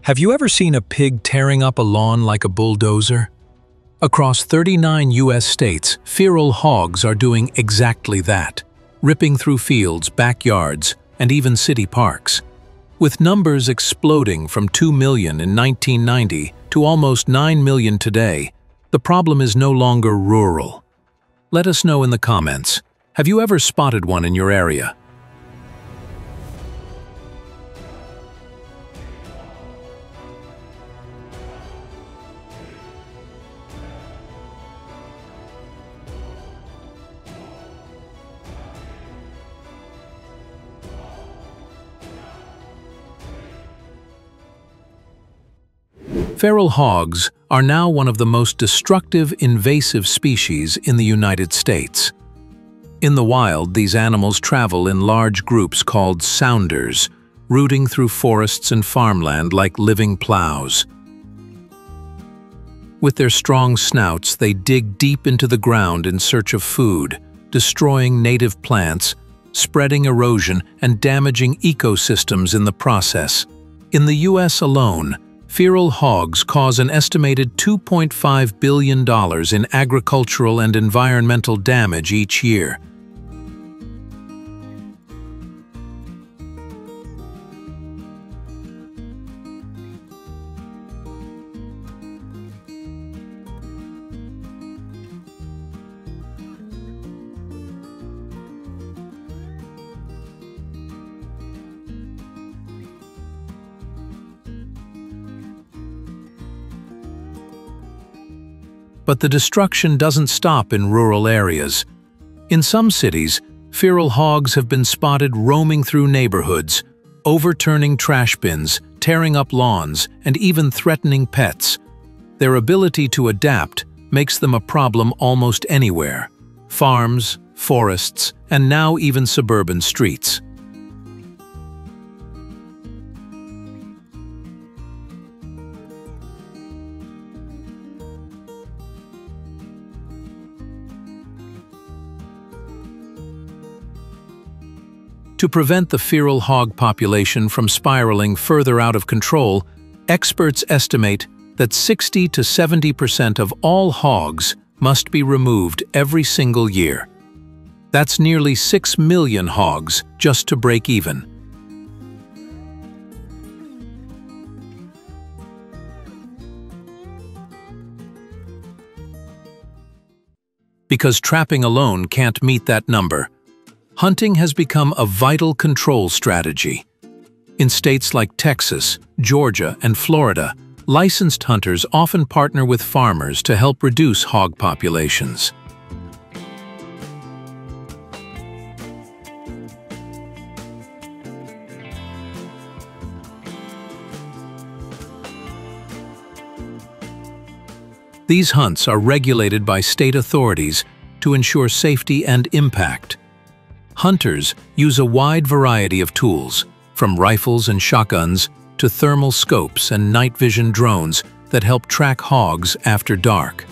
Have you ever seen a pig tearing up a lawn like a bulldozer? Across 39 U.S. states, feral hogs are doing exactly that, ripping through fields, backyards, and even city parks. With numbers exploding from 2 million in 1990 to almost 9 million today, the problem is no longer rural. Let us know in the comments, have you ever spotted one in your area? Feral hogs are now one of the most destructive invasive species in the United States. In the wild, these animals travel in large groups called sounders, rooting through forests and farmland like living plows. With their strong snouts, they dig deep into the ground in search of food, destroying native plants, spreading erosion, and damaging ecosystems in the process. In the U.S. alone, feral hogs cause an estimated $2.5 billion in agricultural and environmental damage each year. But the destruction doesn't stop in rural areas. In some cities, feral hogs have been spotted roaming through neighborhoods, overturning trash bins, tearing up lawns, and even threatening pets. Their ability to adapt makes them a problem almost anywhere: farms, forests, and now even suburban streets. To prevent the feral hog population from spiraling further out of control, experts estimate that 60 to 70% of all hogs must be removed every single year. That's nearly 6 million hogs just to break even. Because trapping alone can't meet that number, hunting has become a vital control strategy. In states like Texas, Georgia, and Florida, licensed hunters often partner with farmers to help reduce hog populations. These hunts are regulated by state authorities to ensure safety and impact. Hunters use a wide variety of tools, from rifles and shotguns to thermal scopes and night vision drones that help track hogs after dark.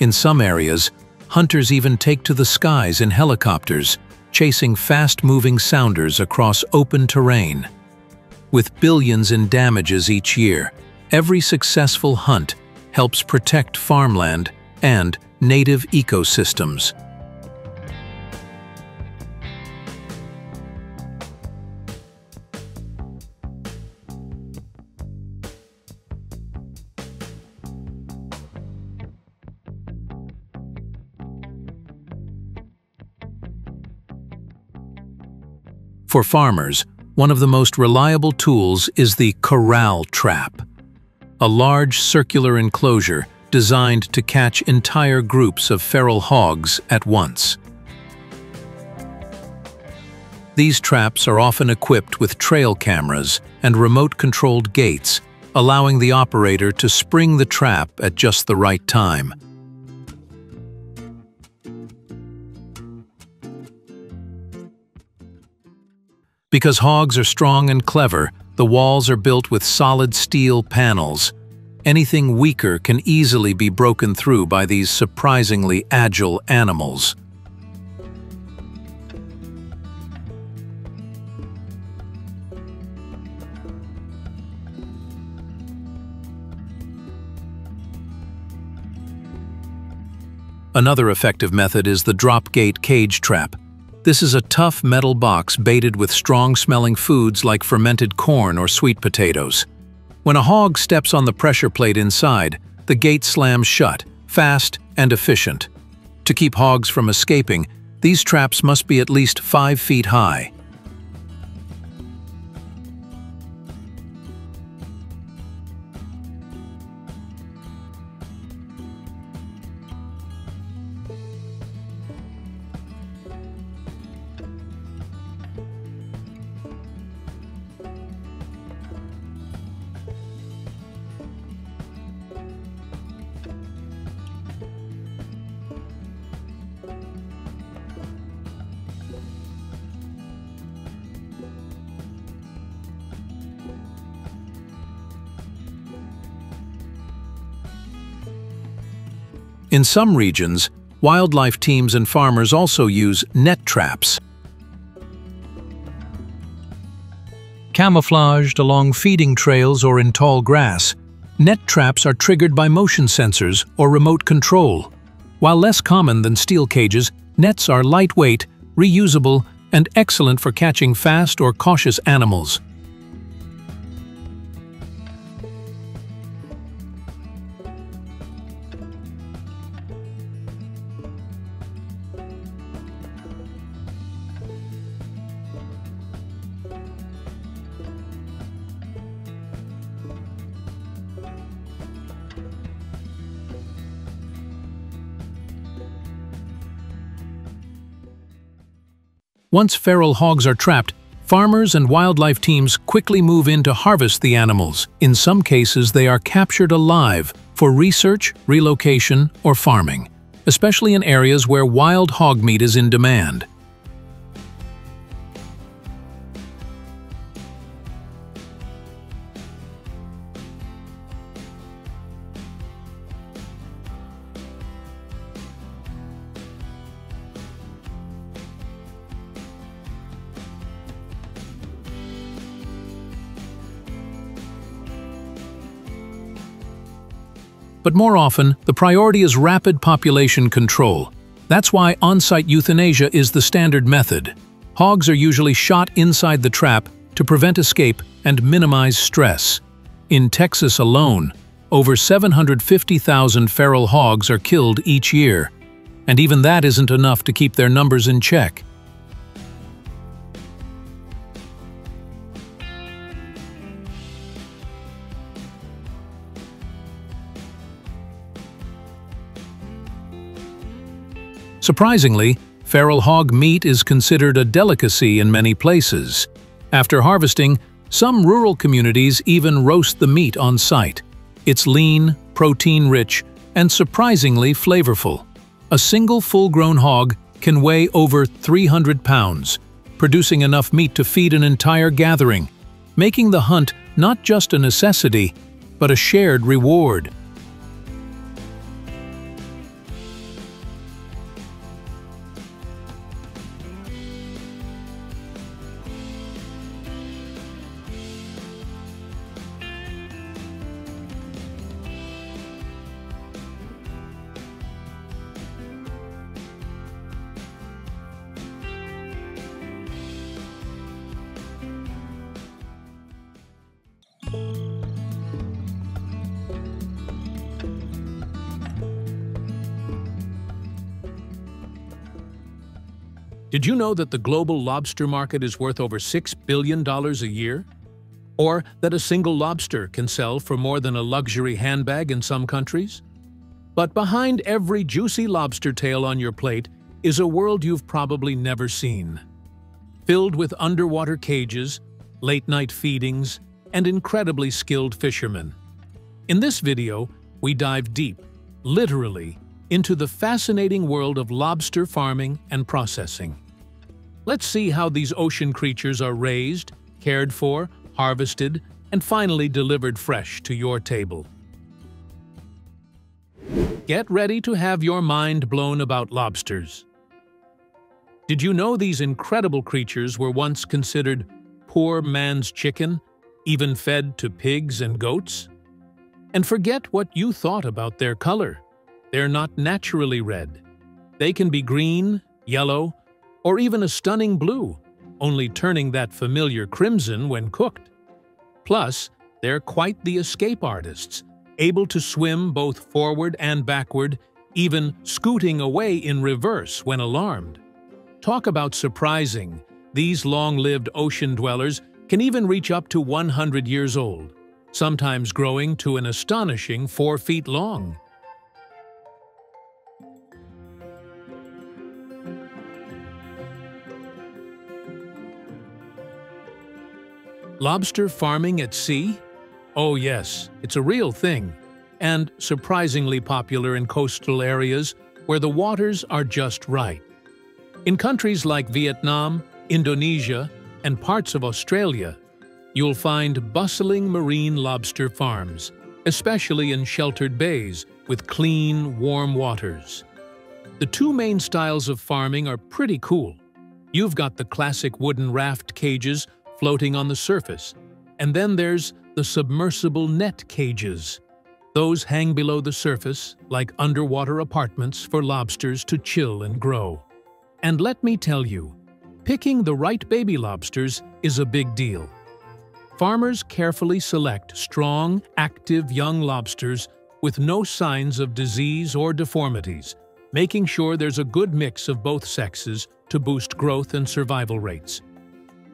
In some areas, hunters even take to the skies in helicopters, chasing fast-moving sounders across open terrain. With billions in damages each year, every successful hunt helps protect farmland and native ecosystems. For farmers, one of the most reliable tools is the corral trap, a large circular enclosure designed to catch entire groups of feral hogs at once. These traps are often equipped with trail cameras and remote-controlled gates, allowing the operator to spring the trap at just the right time. Because hogs are strong and clever, the walls are built with solid steel panels. Anything weaker can easily be broken through by these surprisingly agile animals. Another effective method is the drop-gate cage trap. This is a tough metal box baited with strong-smelling foods like fermented corn or sweet potatoes. When a hog steps on the pressure plate inside, the gate slams shut, fast and efficient. To keep hogs from escaping, these traps must be at least 5 feet high. In some regions, wildlife teams and farmers also use net traps. Camouflaged along feeding trails or in tall grass, net traps are triggered by motion sensors or remote control. While less common than steel cages, nets are lightweight, reusable, and excellent for catching fast or cautious animals. Once feral hogs are trapped, farmers and wildlife teams quickly move in to harvest the animals. In some cases, they are captured alive for research, relocation, or farming, especially in areas where wild hog meat is in demand. But more often, the priority is rapid population control. That's why on-site euthanasia is the standard method. Hogs are usually shot inside the trap to prevent escape and minimize stress. In Texas alone, over 750,000 feral hogs are killed each year, and even that isn't enough to keep their numbers in check. Surprisingly, feral hog meat is considered a delicacy in many places. After harvesting, some rural communities even roast the meat on site. It's lean, protein-rich, and surprisingly flavorful. A single full-grown hog can weigh over 300 pounds, producing enough meat to feed an entire gathering, making the hunt not just a necessity, but a shared reward. Did you know that the global lobster market is worth over $6 billion a year? Or that a single lobster can sell for more than a luxury handbag in some countries? But behind every juicy lobster tail on your plate is a world you've probably never seen. Filled with underwater cages, late-night feedings, and incredibly skilled fishermen. In this video, we dive deep, literally, into the fascinating world of lobster farming and processing. Let's see how these ocean creatures are raised, cared for, harvested, and finally delivered fresh to your table. Get ready to have your mind blown about lobsters. Did you know these incredible creatures were once considered poor man's chicken, even fed to pigs and goats? And forget what you thought about their color. They're not naturally red. They can be green, yellow, or even a stunning blue, only turning that familiar crimson when cooked. Plus, they're quite the escape artists, able to swim both forward and backward, even scooting away in reverse when alarmed. Talk about surprising. These long-lived ocean dwellers can even reach up to 100 years old, sometimes growing to an astonishing 4 feet long. Lobster farming at sea? Oh yes, it's a real thing, and surprisingly popular in coastal areas where the waters are just right. In countries like Vietnam, Indonesia, and parts of Australia, you'll find bustling marine lobster farms, especially in sheltered bays with clean, warm waters. The two main styles of farming are pretty cool. You've got the classic wooden raft cages floating on the surface, and then there's the submersible net cages. Those hang below the surface like underwater apartments for lobsters to chill and grow. And let me tell you, picking the right baby lobsters is a big deal. Farmers carefully select strong, active young lobsters with no signs of disease or deformities, making sure there's a good mix of both sexes to boost growth and survival rates.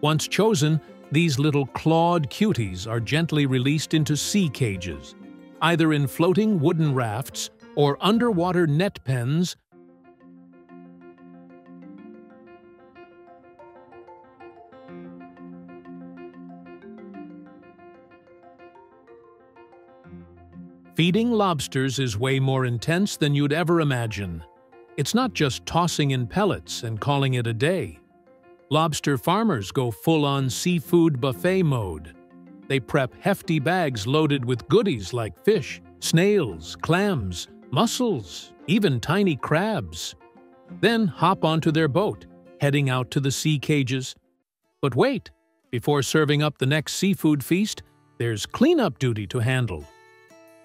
Once chosen, these little clawed cuties are gently released into sea cages, either in floating wooden rafts or underwater net pens. Feeding lobsters is way more intense than you'd ever imagine. It's not just tossing in pellets and calling it a day. Lobster farmers go full-on seafood buffet mode. They prep hefty bags loaded with goodies like fish, snails, clams, mussels, even tiny crabs. Then hop onto their boat, heading out to the sea cages. But wait, before serving up the next seafood feast, there's cleanup duty to handle.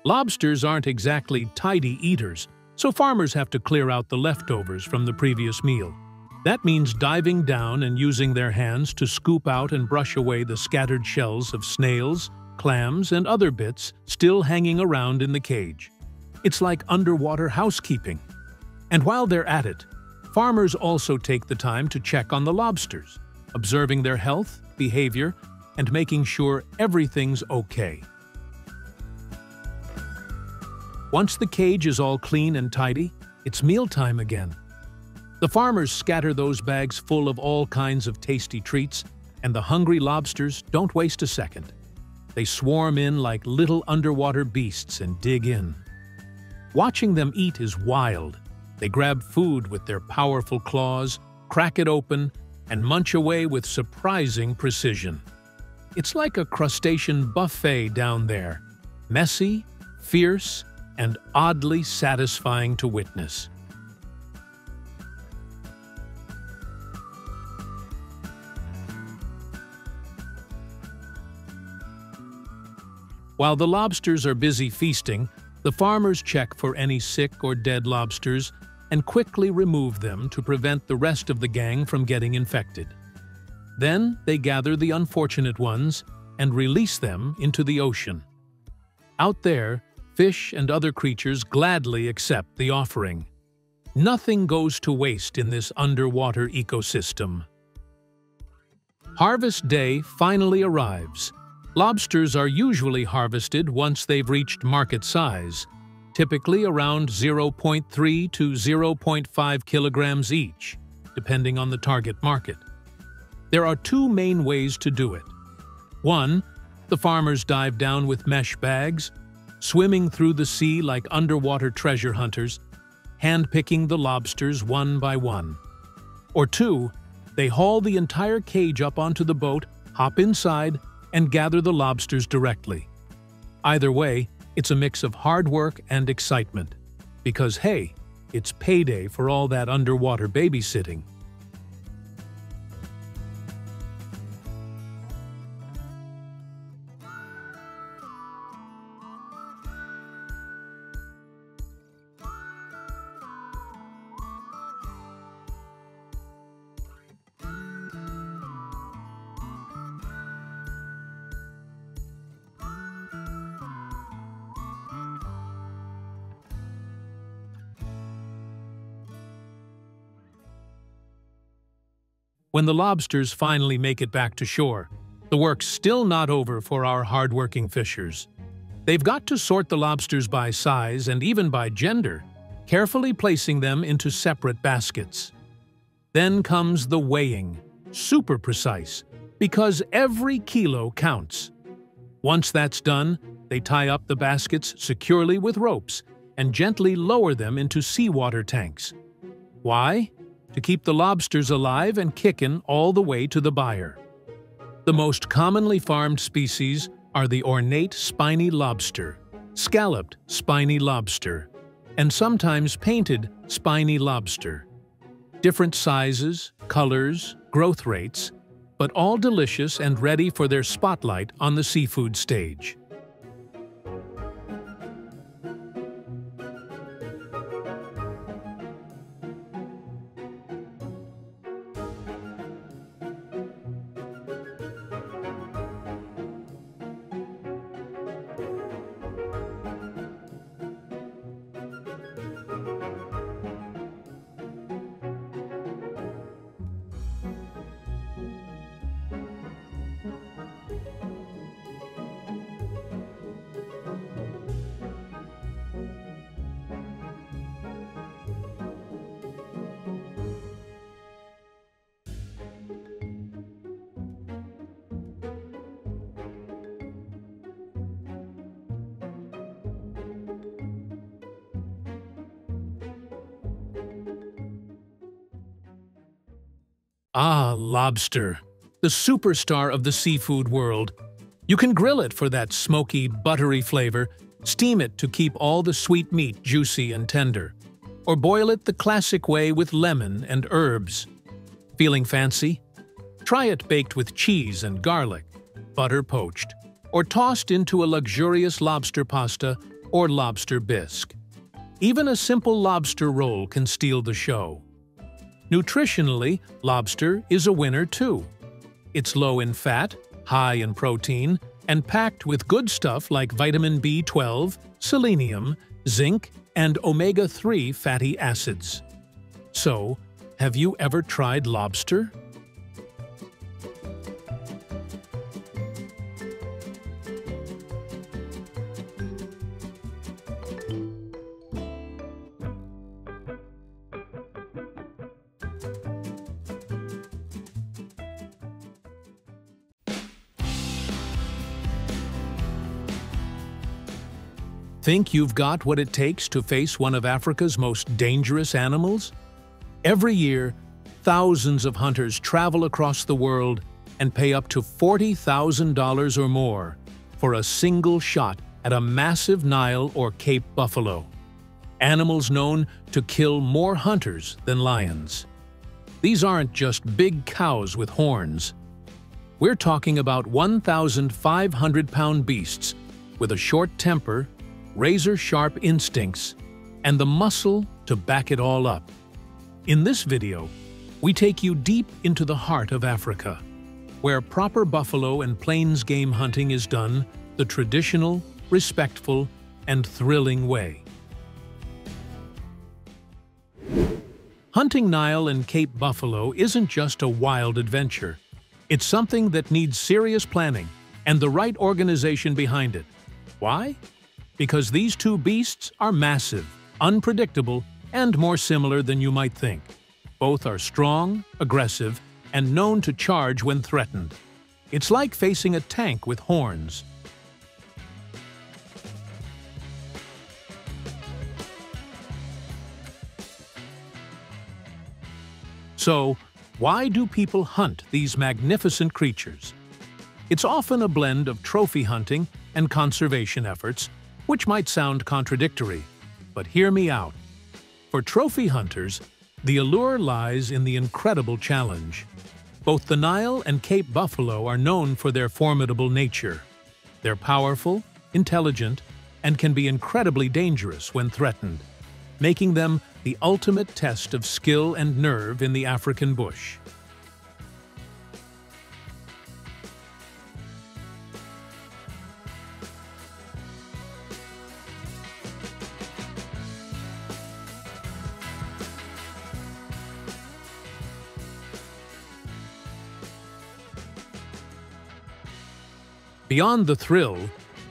Lobsters aren't exactly tidy eaters, so farmers have to clear out the leftovers from the previous meal. That means diving down and using their hands to scoop out and brush away the scattered shells of snails, clams, and other bits still hanging around in the cage. It's like underwater housekeeping. And while they're at it, farmers also take the time to check on the lobsters, observing their health, behavior, and making sure everything's okay. Once the cage is all clean and tidy, it's mealtime again. The farmers scatter those bags full of all kinds of tasty treats, and the hungry lobsters don't waste a second. They swarm in like little underwater beasts and dig in. Watching them eat is wild. They grab food with their powerful claws, crack it open, and munch away with surprising precision. It's like a crustacean buffet down there, messy, fierce, and oddly satisfying to witness. While the lobsters are busy feasting, the farmers check for any sick or dead lobsters and quickly remove them to prevent the rest of the gang from getting infected. Then they gather the unfortunate ones and release them into the ocean. Out there, fish and other creatures gladly accept the offering. Nothing goes to waste in this underwater ecosystem. Harvest day finally arrives. Lobsters are usually harvested once they've reached market size, typically around 0.3 to 0.5 kilograms each, depending on the target market. There are two main ways to do it. One, the farmers dive down with mesh bags, swimming through the sea like underwater treasure hunters, hand-picking the lobsters one by one. Or two, they haul the entire cage up onto the boat, hop inside, and gather the lobsters directly. Either way, it's a mix of hard work and excitement. Because hey, it's payday for all that underwater babysitting. When the lobsters finally make it back to shore, the work's still not over for our hard-working fishers. They've got to sort the lobsters by size and even by gender, carefully placing them into separate baskets. Then comes the weighing, super precise, because every kilo counts. Once that's done, they tie up the baskets securely with ropes and gently lower them into seawater tanks. Why? To keep the lobsters alive and kickin' all the way to the buyer. The most commonly farmed species are the ornate spiny lobster, scalloped spiny lobster, and sometimes painted spiny lobster. Different sizes, colors, growth rates, but all delicious and ready for their spotlight on the seafood stage. Ah, lobster, the superstar of the seafood world. You can grill it for that smoky, buttery flavor, steam it to keep all the sweet meat juicy and tender, or boil it the classic way with lemon and herbs. Feeling fancy? Try it baked with cheese and garlic, butter poached, or tossed into a luxurious lobster pasta or lobster bisque. Even a simple lobster roll can steal the show. Nutritionally, lobster is a winner too. It's low in fat, high in protein, and packed with good stuff like vitamin B12, selenium, zinc, and omega-3 fatty acids. So, have you ever tried lobster? Think you've got what it takes to face one of Africa's most dangerous animals? Every year, thousands of hunters travel across the world and pay up to $40,000 or more for a single shot at a massive Nile or Cape buffalo, animals known to kill more hunters than lions. These aren't just big cows with horns. We're talking about 1,500-pound beasts with a short temper, razor-sharp instincts, and the muscle to back it all up. In this video, we take you deep into the heart of Africa, where proper buffalo and plains game hunting is done the traditional, respectful, and thrilling way. Hunting Nile and Cape buffalo isn't just a wild adventure. It's something that needs serious planning and the right organization behind it. Why? Because these two beasts are massive, unpredictable, and more similar than you might think. Both are strong, aggressive, and known to charge when threatened. It's like facing a tank with horns. So, why do people hunt these magnificent creatures? It's often a blend of trophy hunting and conservation efforts, which might sound contradictory, but hear me out. For trophy hunters, the allure lies in the incredible challenge. Both the Nile and Cape buffalo are known for their formidable nature. They're powerful, intelligent, and can be incredibly dangerous when threatened, making them the ultimate test of skill and nerve in the African bush. Beyond the thrill,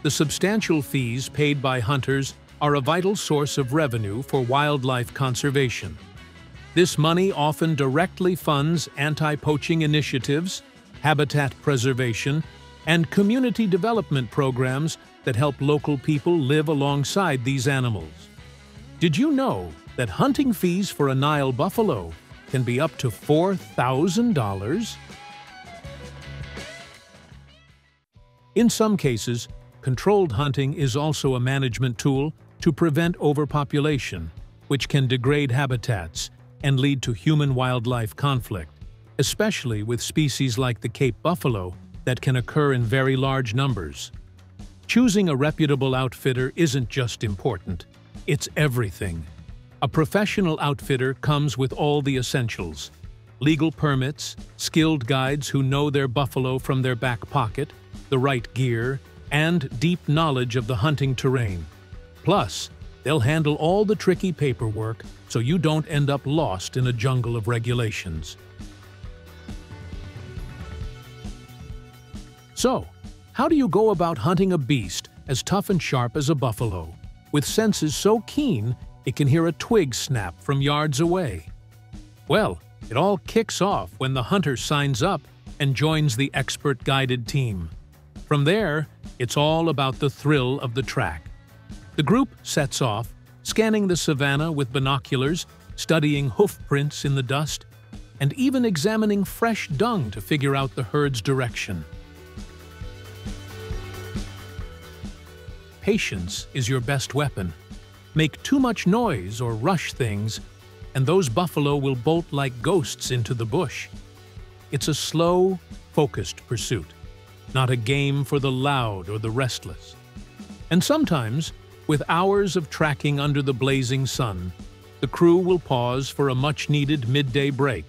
the substantial fees paid by hunters are a vital source of revenue for wildlife conservation. This money often directly funds anti-poaching initiatives, habitat preservation, and community development programs that help local people live alongside these animals. Did you know that hunting fees for a Nile buffalo can be up to $4,000? In some cases, controlled hunting is also a management tool to prevent overpopulation, which can degrade habitats and lead to human-wildlife conflict, especially with species like the Cape buffalo that can occur in very large numbers. Choosing a reputable outfitter isn't just important, it's everything. A professional outfitter comes with all the essentials: legal permits, skilled guides who know their buffalo from their back pocket, the right gear, and deep knowledge of the hunting terrain. Plus, they'll handle all the tricky paperwork so you don't end up lost in a jungle of regulations. So, how do you go about hunting a beast as tough and sharp as a buffalo, with senses so keen it can hear a twig snap from yards away? Well, it all kicks off when the hunter signs up and joins the expert-guided team. From there, it's all about the thrill of the track. The group sets off, scanning the savanna with binoculars, studying hoof prints in the dust, and even examining fresh dung to figure out the herd's direction. Patience is your best weapon. Make too much noise or rush things, and those buffalo will bolt like ghosts into the bush. It's a slow, focused pursuit, not a game for the loud or the restless. And sometimes, with hours of tracking under the blazing sun, the crew will pause for a much-needed midday break,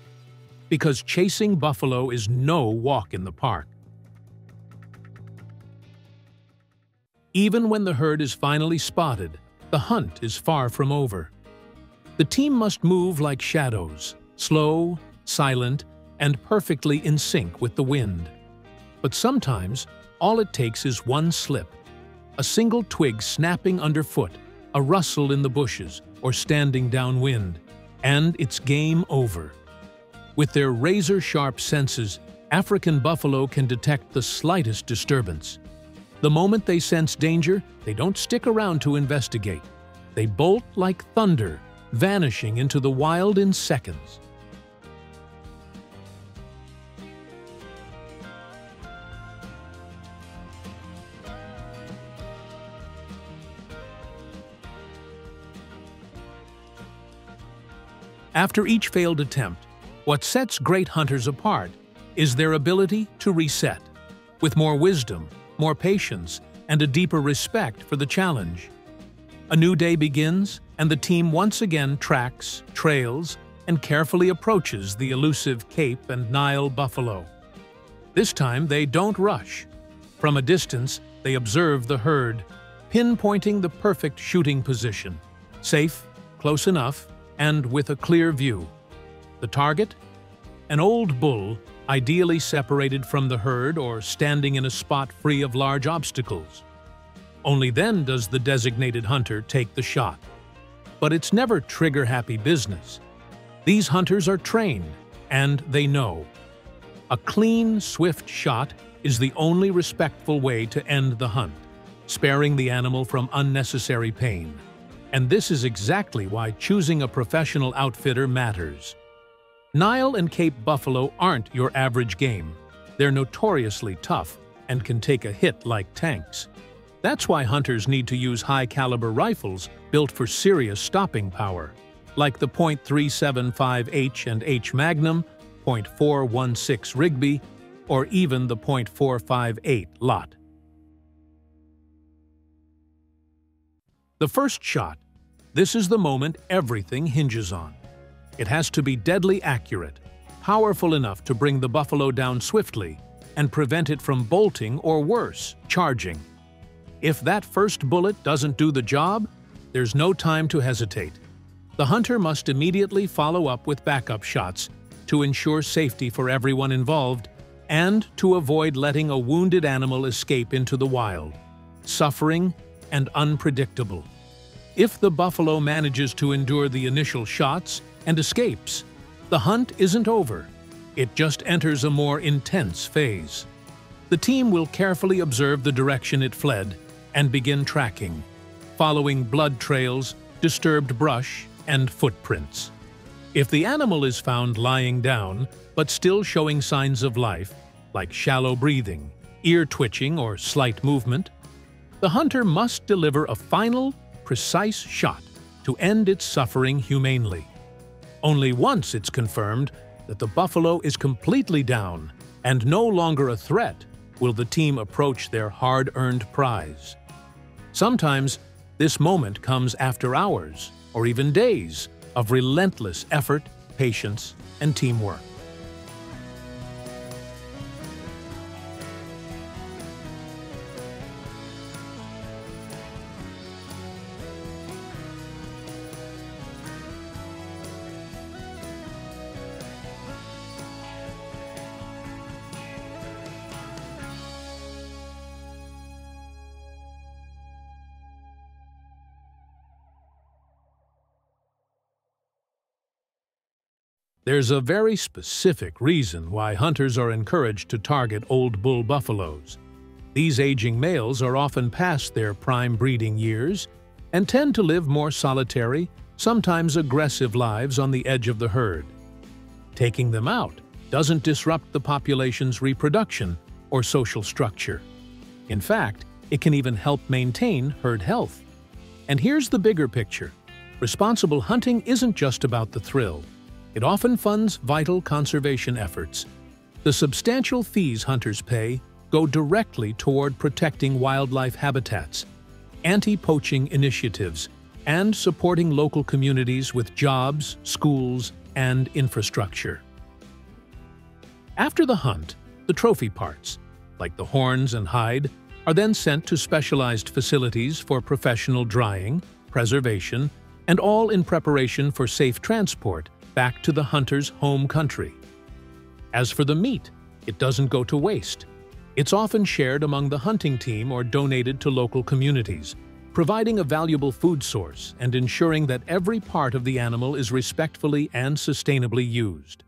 because chasing buffalo is no walk in the park. Even when the herd is finally spotted, the hunt is far from over. The team must move like shadows, slow, silent, and perfectly in sync with the wind. But sometimes, all it takes is one slip. A single twig snapping underfoot, a rustle in the bushes, or standing downwind, and it's game over. With their razor-sharp senses, African buffalo can detect the slightest disturbance. The moment they sense danger, they don't stick around to investigate. They bolt like thunder, vanishing into the wild in seconds. After each failed attempt, what sets great hunters apart is their ability to reset, with more wisdom, more patience, and a deeper respect for the challenge. A new day begins, and the team once again tracks, trails, and carefully approaches the elusive Cape and Nile buffalo. This time, they don't rush. From a distance, they observe the herd, pinpointing the perfect shooting position, safe, close enough, and with a clear view. The target? An old bull, ideally separated from the herd or standing in a spot free of large obstacles. Only then does the designated hunter take the shot. But it's never trigger-happy business. These hunters are trained, and they know. A clean, swift shot is the only respectful way to end the hunt, sparing the animal from unnecessary pain. And this is exactly why choosing a professional outfitter matters. Nile and Cape buffalo aren't your average game. They're notoriously tough and can take a hit like tanks. That's why hunters need to use high-caliber rifles built for serious stopping power, like the .375H and H Magnum, .416 Rigby, or even the .458 Lot. The first shot. This is the moment everything hinges on. It has to be deadly accurate, powerful enough to bring the buffalo down swiftly and prevent it from bolting or worse, charging. If that first bullet doesn't do the job, there's no time to hesitate. The hunter must immediately follow up with backup shots to ensure safety for everyone involved and to avoid letting a wounded animal escape into the wild, suffering and unpredictable. If the buffalo manages to endure the initial shots and escapes, the hunt isn't over. It just enters a more intense phase. The team will carefully observe the direction it fled and begin tracking, following blood trails, disturbed brush, and footprints. If the animal is found lying down, but still showing signs of life, like shallow breathing, ear twitching, or slight movement, the hunter must deliver a final, precise shot to end its suffering humanely. Only once it's confirmed that the buffalo is completely down and no longer a threat will the team approach their hard-earned prize. Sometimes, this moment comes after hours or even days of relentless effort, patience, and teamwork. There's a very specific reason why hunters are encouraged to target old bull buffaloes. These aging males are often past their prime breeding years and tend to live more solitary, sometimes aggressive lives on the edge of the herd. Taking them out doesn't disrupt the population's reproduction or social structure. In fact, it can even help maintain herd health. And here's the bigger picture. Responsible hunting isn't just about the thrill. It often funds vital conservation efforts. The substantial fees hunters pay go directly toward protecting wildlife habitats, anti-poaching initiatives, and supporting local communities with jobs, schools, and infrastructure. After the hunt, the trophy parts, like the horns and hide, are then sent to specialized facilities for professional drying, preservation, and all in preparation for safe transport back to the hunter's home country. As for the meat, it doesn't go to waste. It's often shared among the hunting team or donated to local communities, providing a valuable food source and ensuring that every part of the animal is respectfully and sustainably used.